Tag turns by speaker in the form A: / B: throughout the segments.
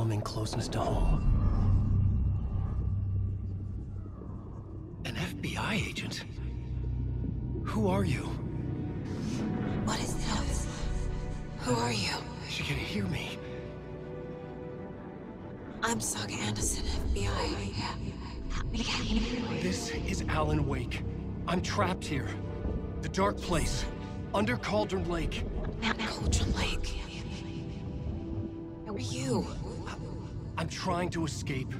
A: overwhelming closeness to home. An FBI agent? Who are you?
B: What is this? Who are you?
A: She can hear me.
B: I'm Saga Anderson, FBI.
A: This is Alan Wake. I'm trapped here. The dark place. Under Cauldron Lake.
B: Cauldron Lake. Who are you?
A: I'm trying to escape.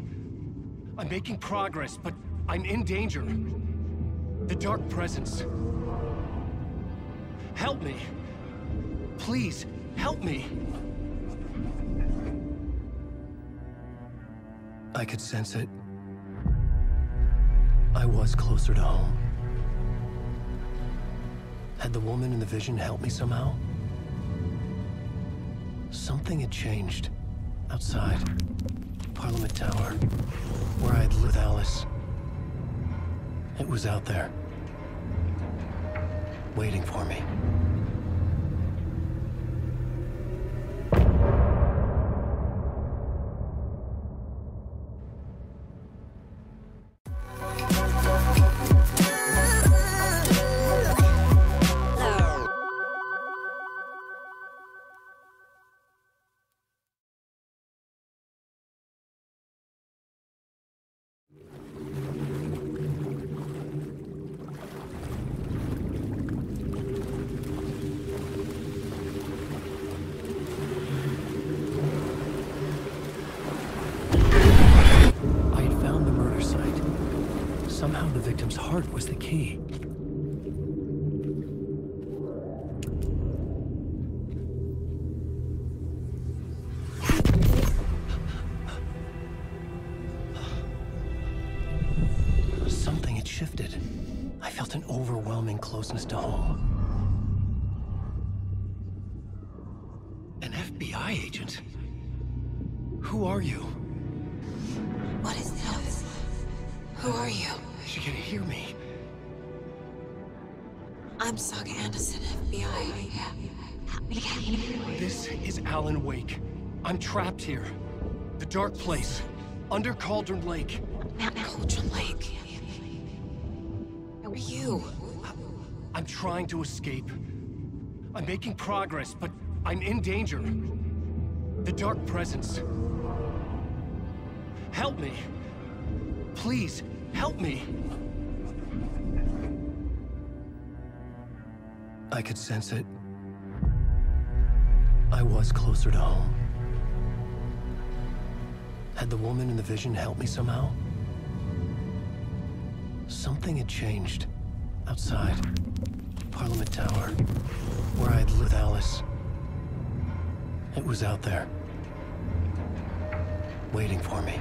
A: I'm making progress, but I'm in danger. The Dark Presence. Help me. Please, help me. I could sense it. I was closer to home. Had the woman in the vision helped me somehow? Something had changed. Outside. Parliament Tower. Where I'd lived with Alice. It was out there. Waiting for me. Somehow the victim's heart was the key. Something had shifted. I felt an overwhelming closeness to home. An FBI agent? Who are you?
B: What is this? Who are you?
A: She can hear me.
B: I'm Saga Anderson, FBI.
A: This is Alan Wake. I'm trapped here. The dark place. Under Cauldron Lake.
B: Cauldron Lake. Who are you?
A: I'm trying to escape. I'm making progress, but I'm in danger. The Dark Presence. Help me. Please, help me. I could sense it. I was closer to home. Had the woman in the vision helped me somehow? Something had changed. Outside. Parliament Tower. Where I'd lived with Alice. It was out there. Waiting for me.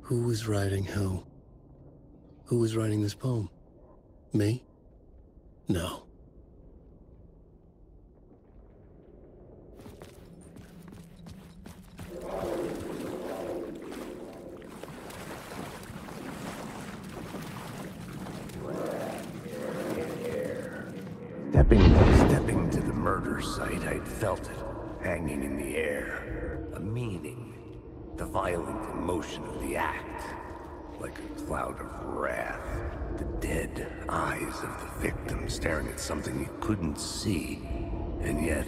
A: Who was writing who? Who was writing this poem? Me? No.
C: Stepping to the murder site, I'd felt it, hanging in the air. A meaning. The violent emotion of the act. Like a cloud of wrath. The dead eyes of the victim staring at something you couldn't see, and yet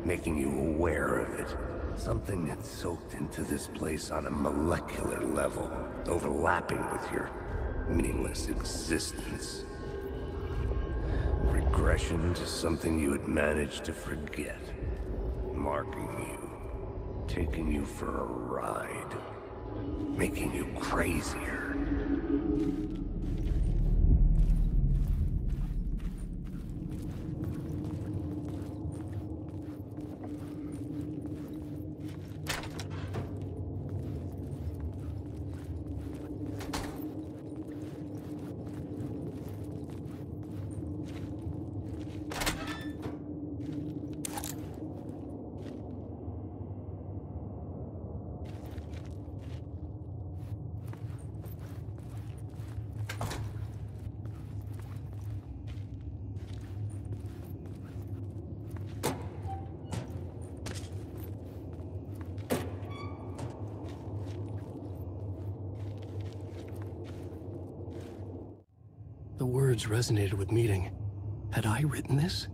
C: making you aware of it. Something that soaked into this place on a molecular level, overlapping with your meaningless existence. Regression to something you had managed to forget. Marking you. Taking you for a ride. Making you crazier.
A: The words resonated with Meeting. Had I written this?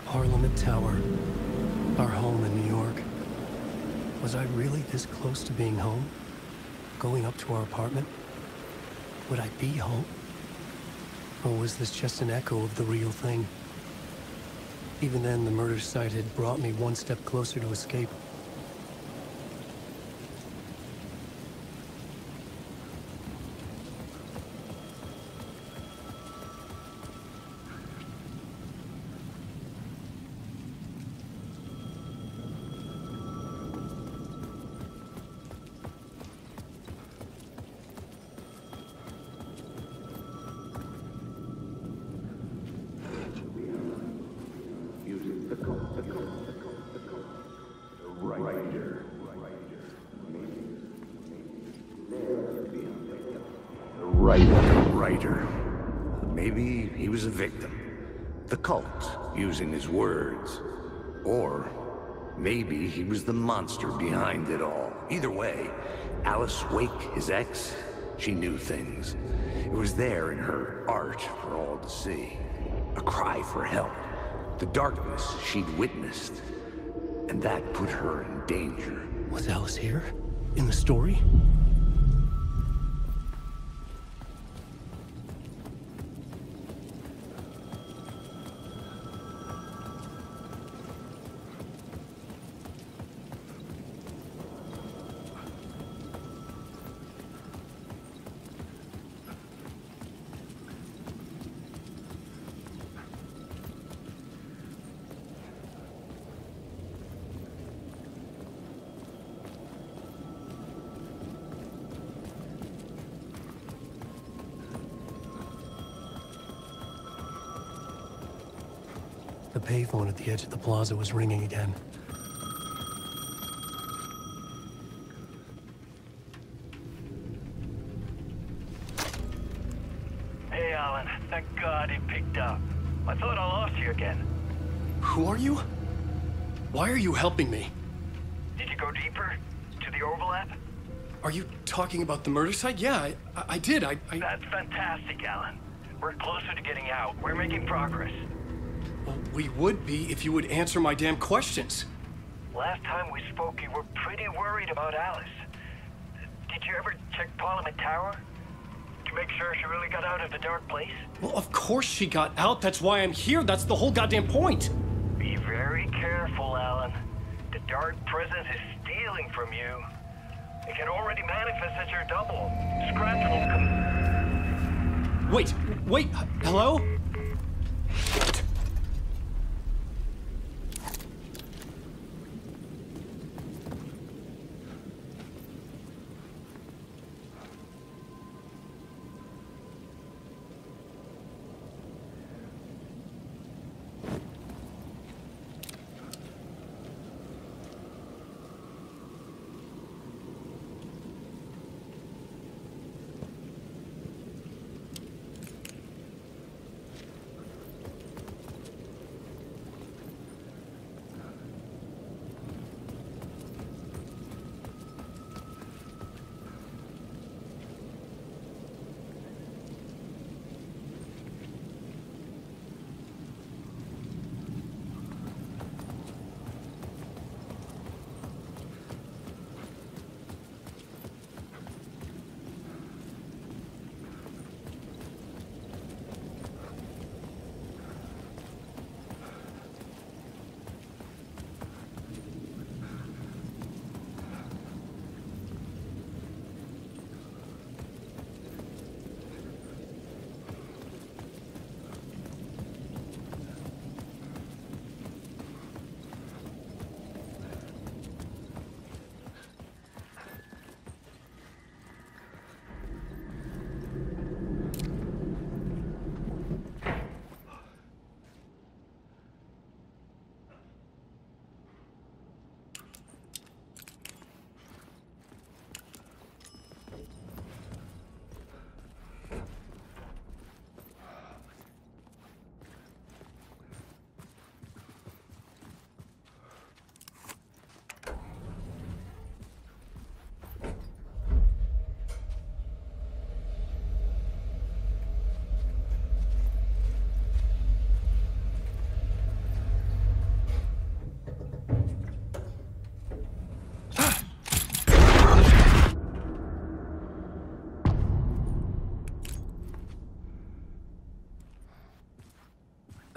A: Parliament Tower. Our home in New York. Was I really this close to being home? Going up to our apartment? Would I be home? Or was this just an echo of the real thing? Even then, the murder site had brought me one step closer to escape.
C: Writer. Maybe he was a victim. The cult, using his words. Or maybe he was the monster behind it all. Either way, Alice Wake, his ex, she knew things. It was there in her art for all to see. A cry for help. The darkness she'd witnessed. And that put her in danger.
A: Was Alice here? In the story? The payphone at the edge of the plaza was ringing again.
D: Hey, Alan. Thank God he picked up. I thought I lost you again.
A: Who are you? Why are you helping me?
D: Did you go deeper? To the overlap?
A: Are you talking about the murder site? Yeah, I did.
D: That's fantastic, Alan. We're closer to getting out. We're making progress.
A: Well, we would be if you would answer my damn questions.
D: Last time we spoke, you were pretty worried about Alice. Did you ever check Parliament Tower? To make sure she really got out of the dark place?
A: Well, of course she got out. That's why I'm here. That's the whole goddamn point.
D: Be very careful, Alan. The dark presence is stealing from you. It can already manifest as your double. Scratch will come...
A: Wait, hello?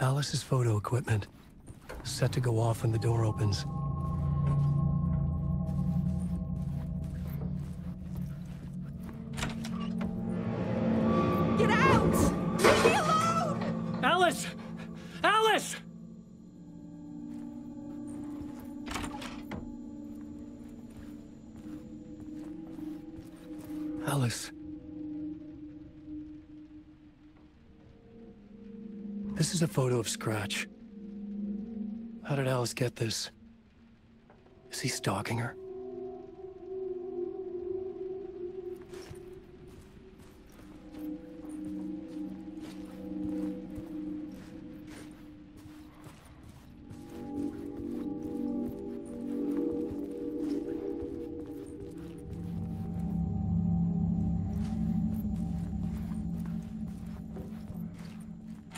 A: Alice's photo equipment, set to go off when the door opens.
B: Get out! Leave me alone!
A: Alice! Alice! Alice. This is a photo of Scratch. How did Alice get this? Is he stalking her?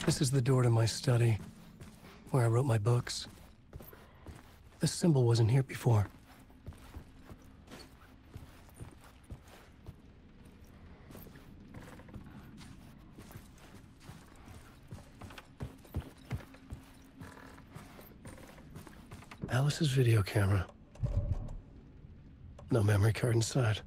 A: This is the door to my study, where I wrote my books. This symbol wasn't here before. Alice's video camera. No memory card inside.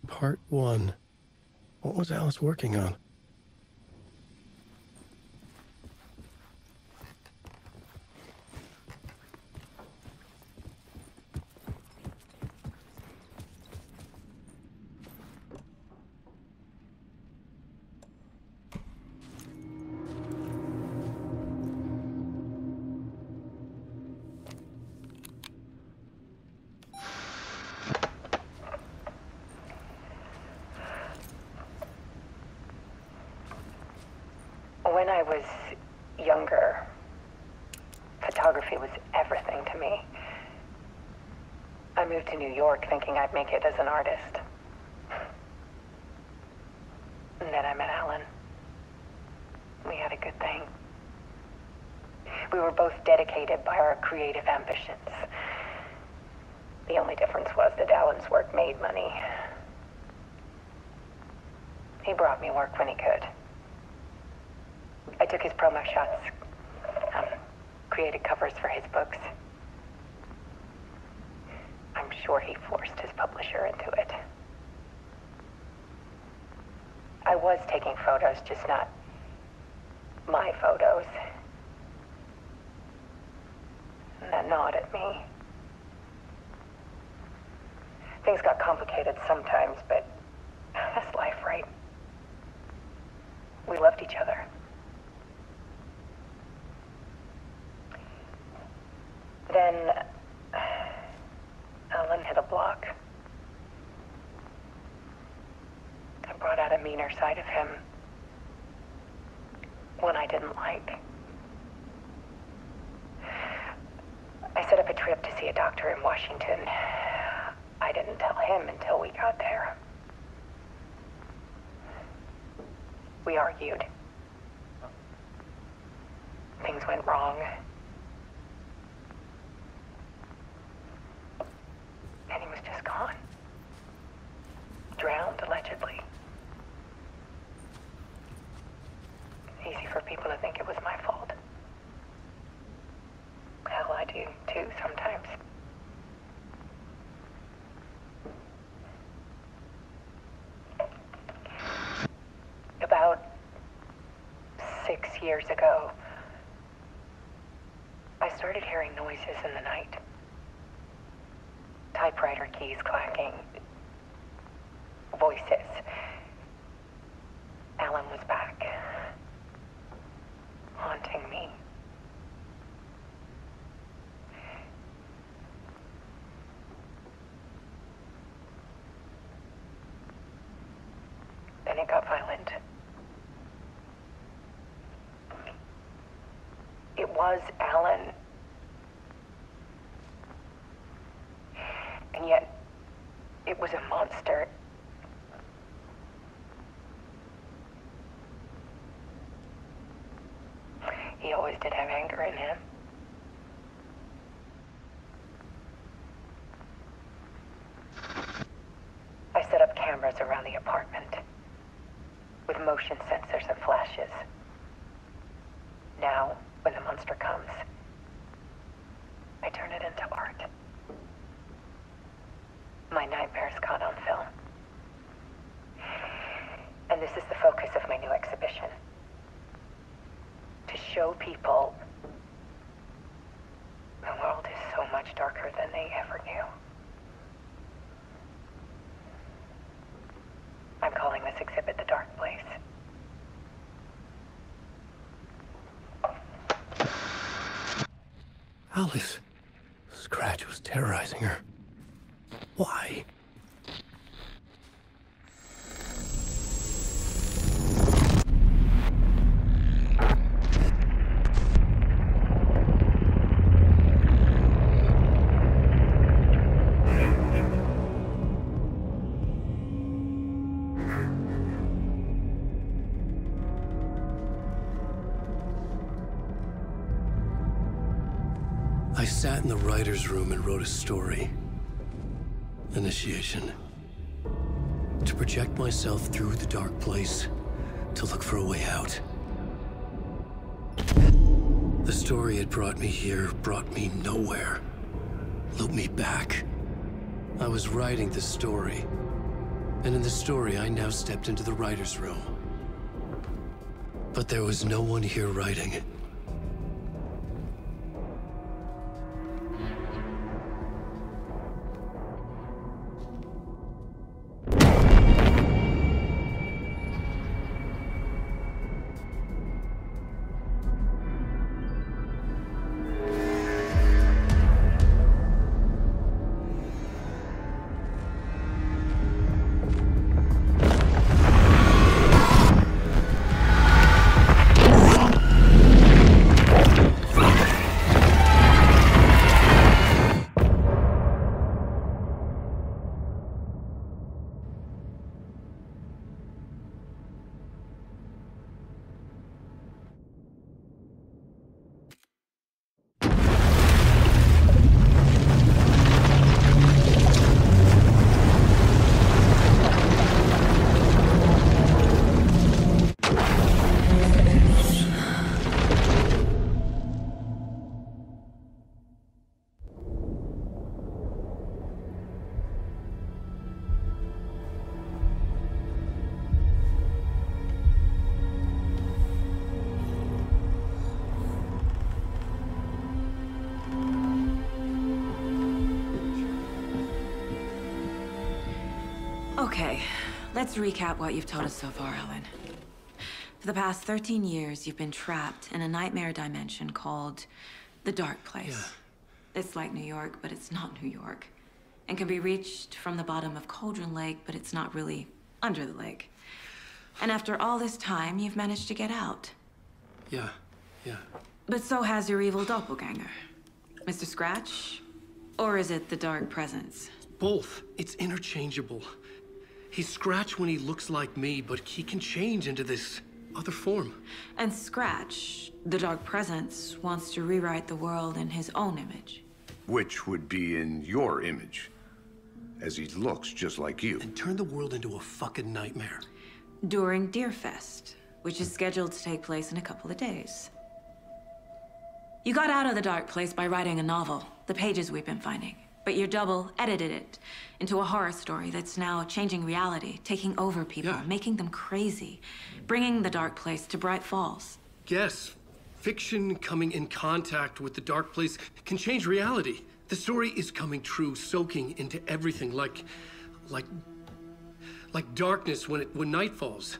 A: Part 1. What was Alice working on?
E: When I was younger, photography was everything to me. I moved to New York thinking I'd make it as an artist. And then I met Alan. We had a good thing. We were both dedicated by our creative ambitions. The only difference was that Alan's work made money. He brought me work when he could. I took his promo shots, created covers for his books. I'm sure he forced his publisher into it. I was taking photos, just not my photos. And that gnawed at me. Things got complicated sometimes, but that's life, right? We loved each other. Then Alan hit a block. I brought out a meaner side of him, one I didn't like. I set up a trip to see a doctor in Washington. I didn't tell him until we got there. We argued. Things went wrong. And he was just gone. Drowned, allegedly. Easy for people to think it was my fault. Hell, I do too sometimes. About 6 years ago, I started hearing noises in the night. Typewriter keys clacking. Voices. Alan was back. Haunting me. then it got violent. It was Alan. And yet, it was a monster. He always did have anger in him. I set up cameras around the apartment with motion sensors and flashes. Now, when the monster comes, I turn it into art. My nightmares caught on film. And this is the focus of my new exhibition. To show people the world is so much darker than they ever knew. I'm calling this exhibit The Dark Place.
A: Alice. Scratch was terrorizing her. Why? I sat in the writer's room and wrote a story. Initiation. To project myself through the dark place, to look for a way out. The story had brought me here, brought me nowhere. Looped me back. I was writing the story. And in the story, I now stepped into the writer's room. But there was no one here writing.
B: Okay, let's recap what you've told us so far, Alan. For the past 13 years, you've been trapped in a nightmare dimension called the Dark Place. Yeah. It's like New York, but it's not New York. And can be reached from the bottom of Cauldron Lake, but it's not really under the lake. And after all this time, you've managed to get out.
A: Yeah.
B: But so has your evil doppelganger. Mr. Scratch? Or is it the Dark Presence?
A: Both. It's interchangeable. He's Scratch when he looks like me, but he can change into this other form.
B: And Scratch, the Dark Presence, wants to rewrite the world in his own image.
C: Which would be in your image, as he looks just like you.
A: And turn the world into a fucking nightmare.
B: During Deerfest, which is scheduled to take place in a couple of days. You got out of the Dark Place by writing a novel, the pages we've been finding. But your double edited it into a horror story that's now changing reality, taking over people, making them crazy, bringing the Dark Place to Bright Falls.
A: Yes, fiction coming in contact with the Dark Place can change reality. The story is coming true, soaking into everything, like darkness when night falls.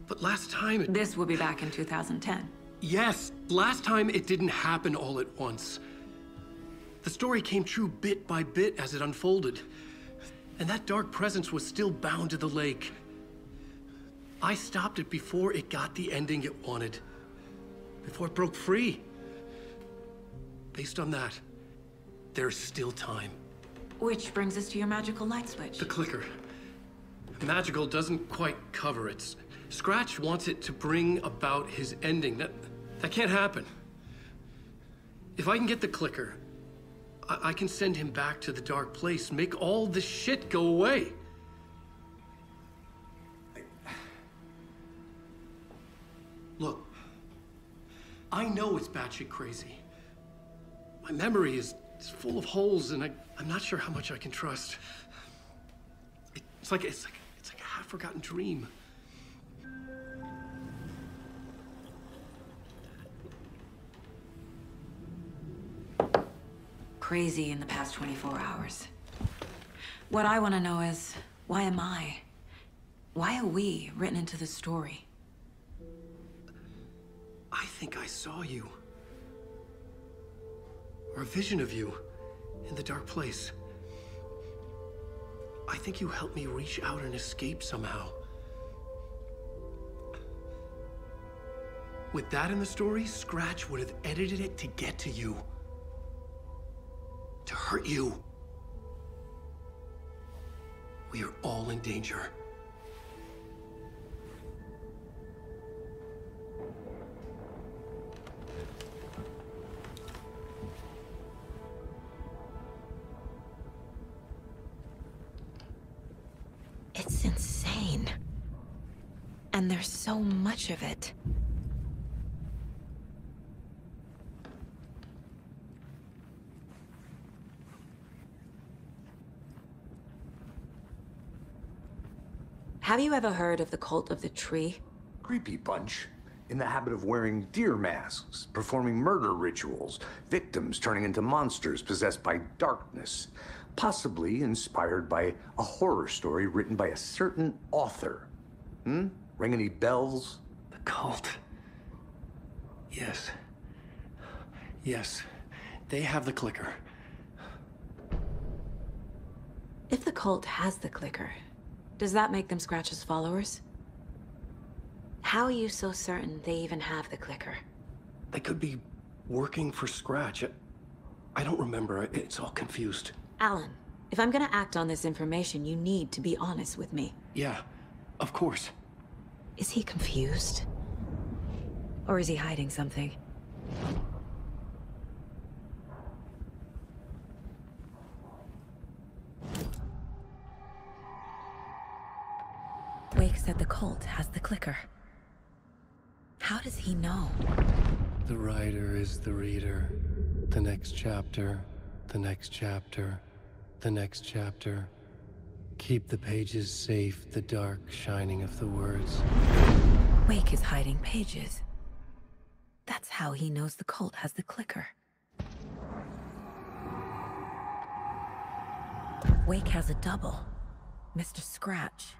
A: But last time
B: This will be back in 2010.
A: Yes, last time it didn't happen all at once. The story came true bit by bit as it unfolded. And that dark presence was still bound to the lake, I stopped it before it got the ending it wanted. Before it broke free. Based on that, there's still time.
B: Which brings us to your magical light switch.
A: The clicker. Magical doesn't quite cover it. Scratch wants it to bring about his ending. That can't happen. If I can get the clicker, I can send him back to the dark place, make all this shit go away. Look, I know it's batshit crazy. My memory is full of holes, and I'm not sure how much I can trust. It's like a half-forgotten dream.
B: Crazy in the past 24 hours. What I want to know is, why am I? Why are we written into the story?
A: I think I saw you. Or a vision of you in the dark place. I think you helped me reach out and escape somehow. With that in the story, Scratch would have edited it to get to you. To hurt you. We are all in danger.
B: It's insane. And there's so much of it. Have you ever heard of the Cult of the Tree?
C: Creepy bunch. In the habit of wearing deer masks, performing murder rituals, victims turning into monsters possessed by darkness. Possibly inspired by a horror story written by a certain author. Ring any bells?
A: The cult. Yes. Yes. They have the clicker.
B: If the cult has the clicker, does that make them Scratch's followers? How are you so certain they even have the clicker?
A: They could be working for Scratch. I don't remember. It's all confused.
B: Alan, if I'm gonna act on this information, you need to be honest with me.
A: Yeah, of course.
B: Is he confused? Or is he hiding something? Wake said the cult has the clicker. How does he know?
A: The writer is the reader. The next chapter, the next chapter, the next chapter. Keep the pages safe, the dark shining of the words.
B: Wake is hiding pages. That's how he knows the cult has the clicker. Wake has a double. Mr. Scratch.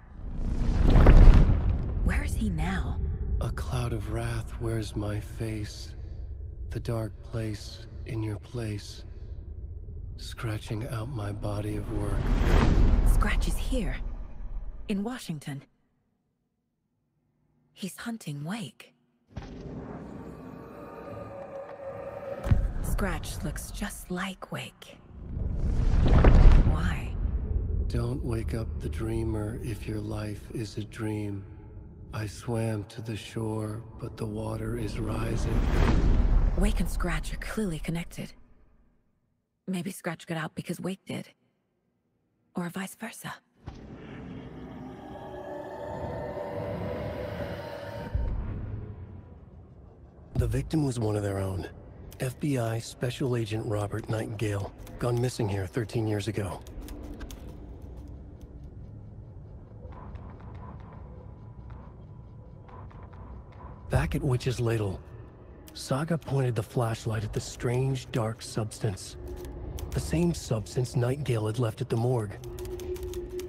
B: Where is he now?
A: A cloud of wrath wears my face. The dark place in your place. Scratching out my body of work.
B: Scratch is here. In Washington. He's hunting Wake. Scratch looks just like Wake. Why?
A: Don't wake up the dreamer if your life is a dream. I swam to the shore, but the water is rising.
B: Wake and Scratch are clearly connected. Maybe Scratch got out because Wake did. Or vice versa.
A: The victim was one of their own. FBI Special Agent Robert Nightingale, gone missing here 13 years ago. Back at Witch's Ladle, Saga pointed the flashlight at the strange, dark substance. The same substance Nightingale had left at the morgue.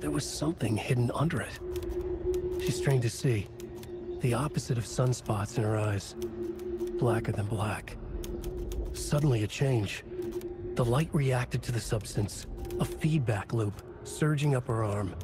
A: There was something hidden under it. She strained to see. The opposite of sunspots in her eyes. Blacker than black. Suddenly a change. The light reacted to the substance. A feedback loop, surging up her arm.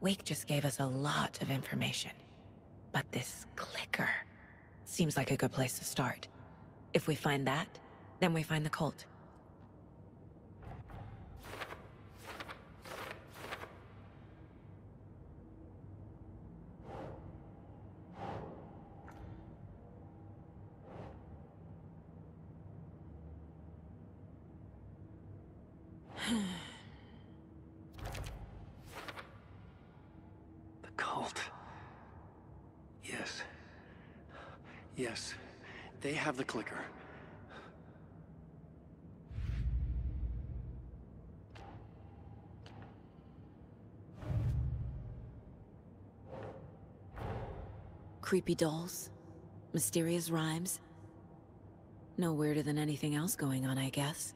B: Wake just gave us a lot of information. But this clicker seems like a good place to start. If we find that, then we find the cult.
A: The cult. Yes. Yes. They have the clicker.
B: Creepy dolls, mysterious rhymes. No weirder than anything else going on, I guess.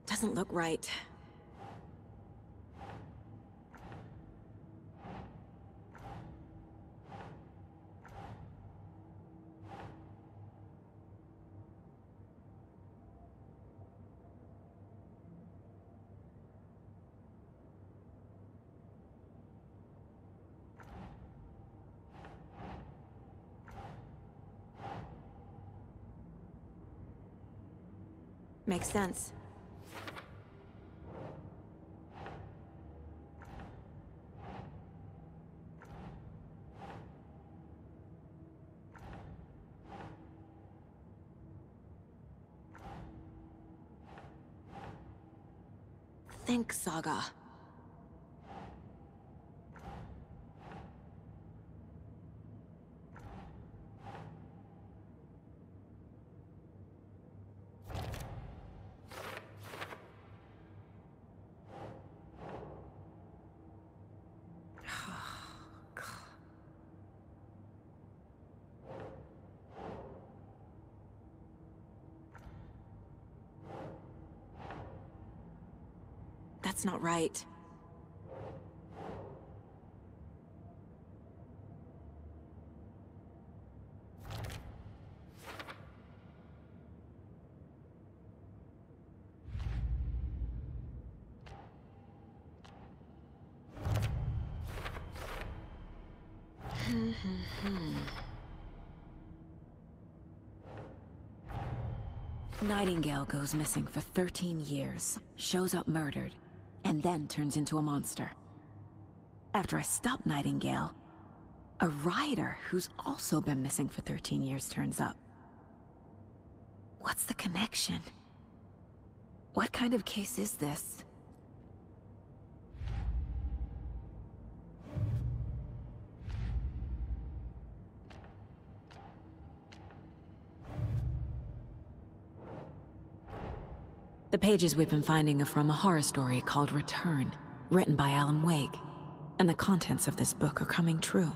B: Doesn't look right. Makes sense. Think, Saga. That's not right. Nightingale goes missing for 13 years, shows up murdered, and then turns into a monster. After I stop Nightingale, a rider who's also been missing for 13 years turns up. What's the connection? What kind of case is this? The pages we've been finding are from a horror story called Return, written by Alan Wake, and the contents of this book are coming true.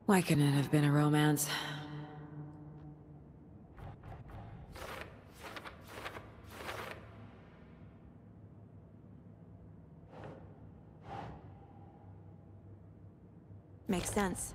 B: Why couldn't it have been a romance? Makes sense.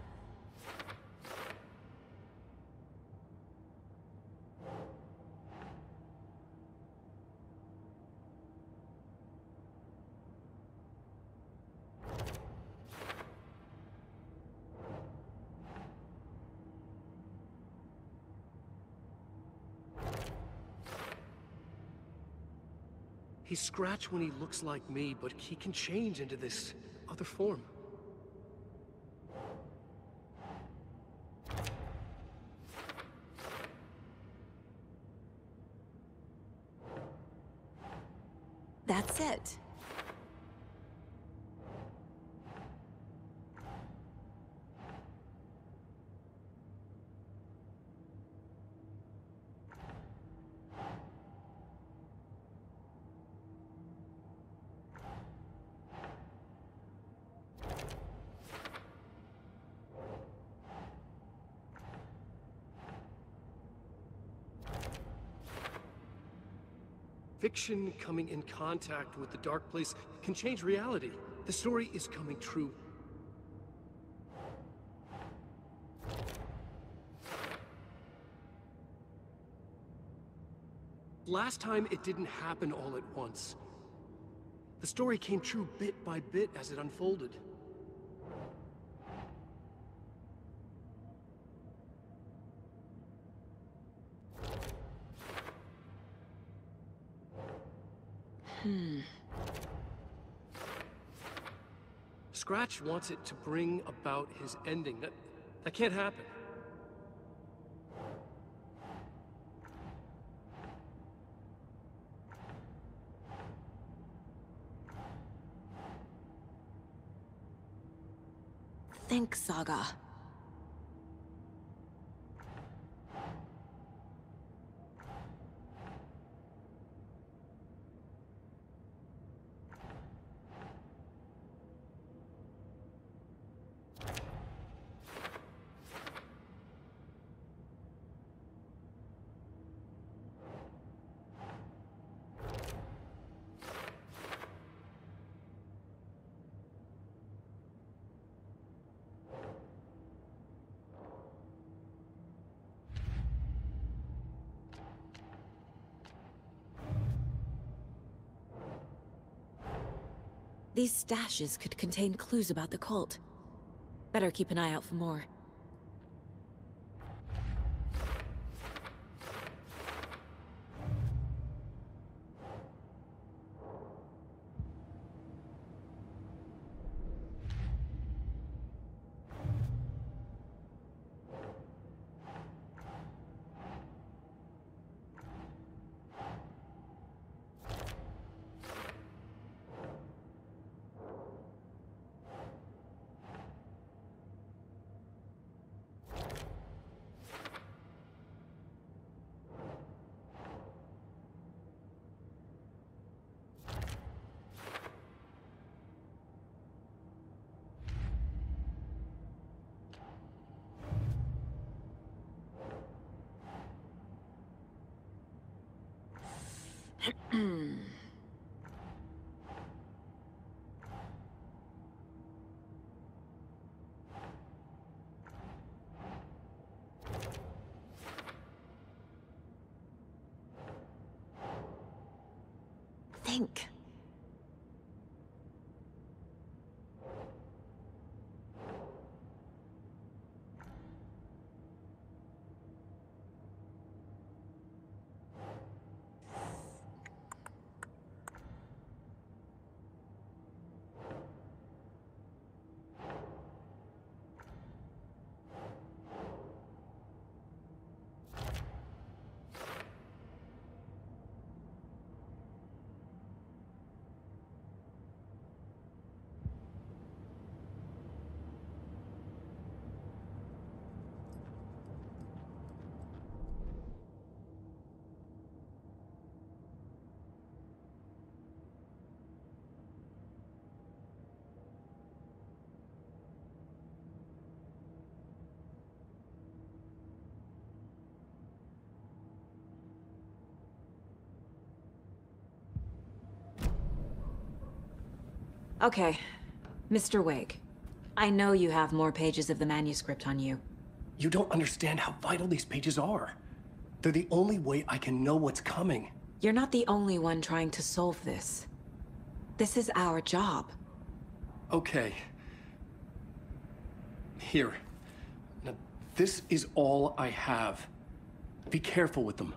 A: He's Scratch when he looks like me, but he can change into this other form.
B: That's it.
A: Fiction coming in contact with the dark place can change reality. The story is coming true. Last time, it didn't happen all at once. The story came true bit by bit as it unfolded. Scratch wants it to bring about his ending. That can't happen.
B: Think, Saga. These stashes could contain clues about the cult. Better keep an eye out for more. Think. Okay, Mr. Wake. I know you have more pages of the manuscript on you.
A: You don't understand how vital these pages are. They're the only way I can know what's coming.
B: You're not the only one trying to solve this. This is our job.
A: Okay. Here. Now, this is all I have. Be careful with them.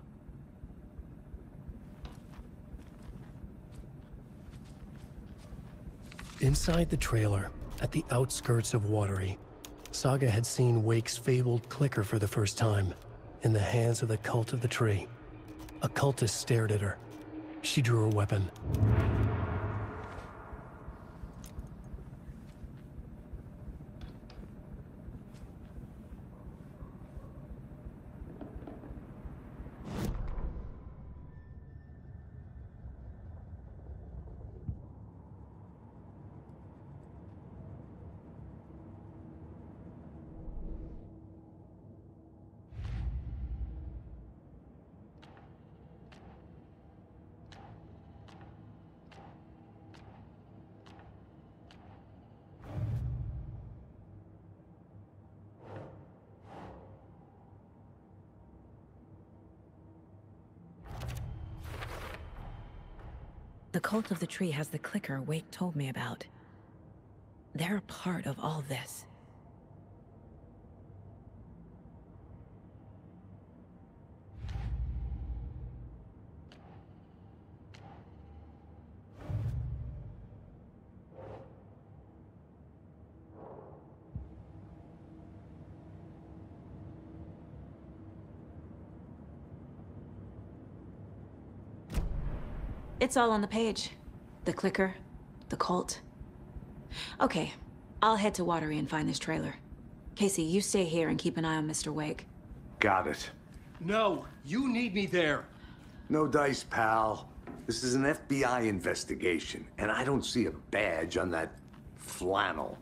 A: Inside the trailer, at the outskirts of Watery, Saga had seen Wake's fabled clicker for the first time, in the hands of the Cult of the Tree. A cultist stared at her. She drew her weapon.
B: The cult of the tree has the clicker Wake told me about. They're a part of all this. It's all on the page. The clicker, the cult. Okay, I'll head to Watery and find this trailer. Casey, you stay here and keep an eye on Mr. Wake.
C: Got it.
A: No, you need me there.
C: No dice, pal. This is an FBI investigation, and I don't see a badge on that flannel.